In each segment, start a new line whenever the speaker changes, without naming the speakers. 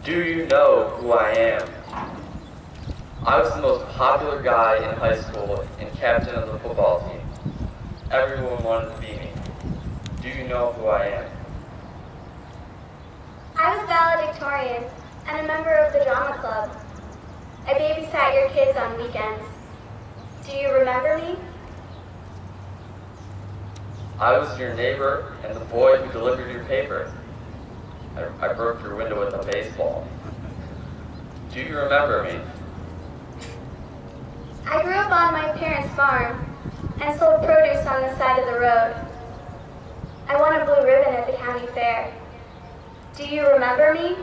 Do you know who I am? I was the most popular guy in high school and captain of the football team. Everyone wanted to be me. Do you know who I am?
I was valedictorian and a member of the drama club. I babysat your kids on weekends. Do you remember me?
I was your neighbor and the boy who delivered your paper. I broke your window with a baseball. Do you remember me?
I grew up on my parents' farm and sold produce on the side of the road. I won a blue ribbon at the county fair. Do you remember me?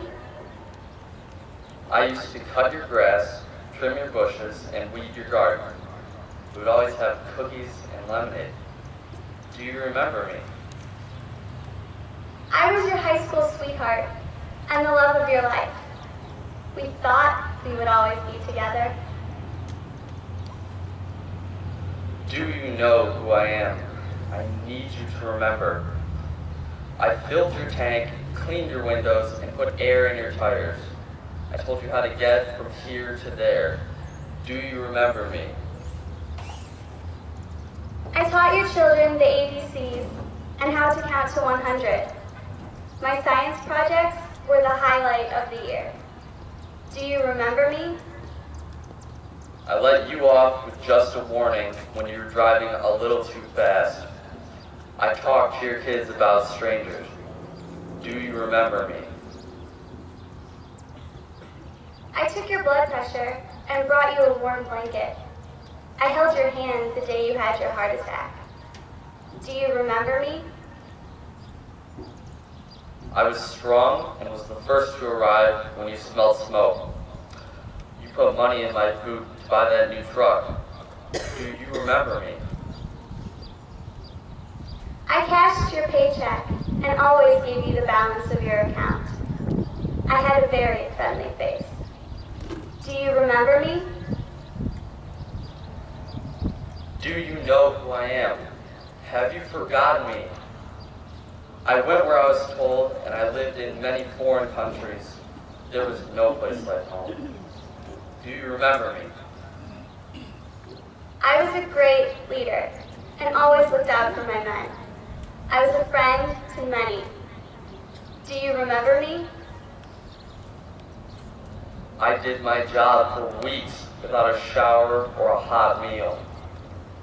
I used to cut your grass, trim your bushes, and weed your garden. We would always have cookies and lemonade. Do you remember me?
I was your high school sweetheart and the love of your life. We thought we would always be together.
Do you know who I am? I need you to remember. I filled your tank, cleaned your windows, and put air in your tires. I told you how to get from here to there. Do you remember me?
I taught your children the ABCs and how to count to 100. My science projects were the highlight of the year. Do you remember me?
I let you off with just a warning when you were driving a little too fast. I talked to your kids about strangers. Do you remember me?
I took your blood pressure and brought you a warm blanket. I held your hand the day you had your heart attack. Do you remember me?
I was strong and was the first to arrive when you smelled smoke. You put money in my boot to buy that new truck. Do you remember me?
I cashed your paycheck and always gave you the balance of your account. I had a very friendly face. Do you remember me?
Do you know who I am? Have you forgotten me? I went where I was told, and I lived in many foreign countries. There was no place like home. Do you remember me?
I was a great leader and always looked out for my men. I was a friend to many. Do you remember me?
I did my job for weeks without a shower or a hot meal.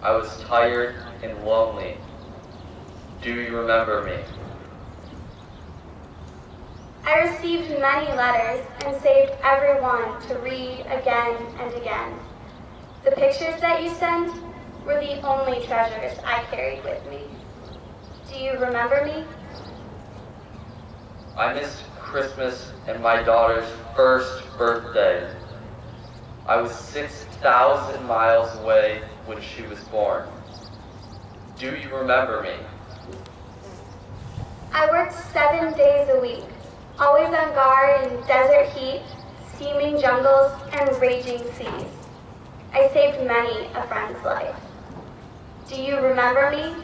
I was tired and lonely. Do you remember me?
I received many letters and saved every one to read again and again. The pictures that you sent were the only treasures I carried with me. Do you remember me?
I missed Christmas and my daughter's first birthday. I was 6,000 miles away when she was born. Do you remember me?
I worked 7 days a week, always on guard in desert heat, steaming jungles, and raging seas. I saved many a friend's life. Do you remember me?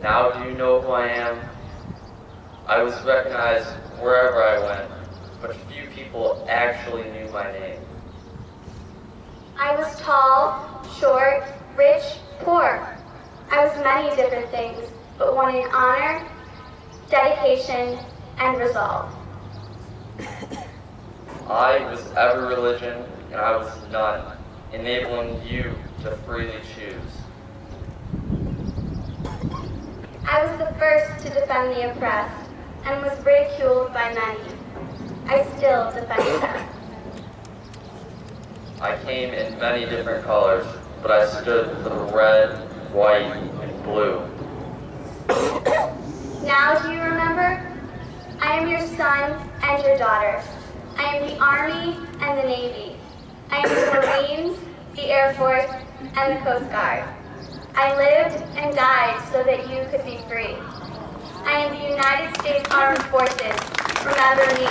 Now do you know who I am? I was recognized wherever I went, but few people actually knew my name.
I was tall, short, rich, poor. I was many different things, but one in honor, dedication, and resolve.
I was every religion, and I was none, enabling you to freely choose.
I was the first to defend the oppressed, and was ridiculed by many. I still defend them.
I came in many different colors, but I stood for the red, white, and blue.
Now do you remember? I am your son and your daughter. I am the Army and the Navy. I am the Marines, the Air Force, and the Coast Guard. I lived and died so that you could be free. I am the United States Armed Forces. Remember me.